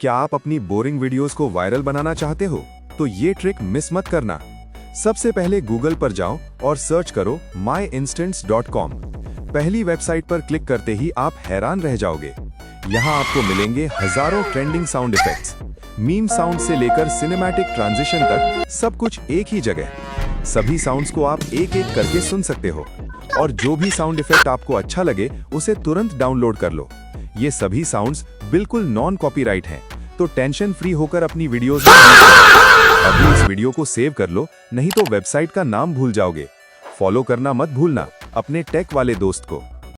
क्या आप अपनी बोरिंग वीडियोस को वायरल बनाना चाहते हो? तो ये ट्रिक मिस मत करना। सबसे पहले गूगल पर जाओ और सर्च करो myinstants.com। पहली वेबसाइट पर क्लिक करते ही आप हैरान रह जाओगे। यहाँ आपको मिलेंगे हजारों trending sound effects, meme sound से लेकर सिनेमैटिक ट्रांजिशन तक, सब कुछ एक ही जगह। सभी साउंड्स को आप एक एक करके सुन सकते हो और जो भी साउंड इफेक्ट आपको अच्छा लगे उसे तुरंत डाउनलोड कर लो। ये सभी साउंड्स बिल्कुल नॉन कॉपीराइट हैं, तो टेंशन फ्री होकर अपनी वीडियोस में यूज करो। अभी इस वीडियो को सेव कर लो, नहीं तो वेबसाइट का नाम भूल जाओगे। फॉलो करना मत भूलना अपने टेक वाले दोस्त को।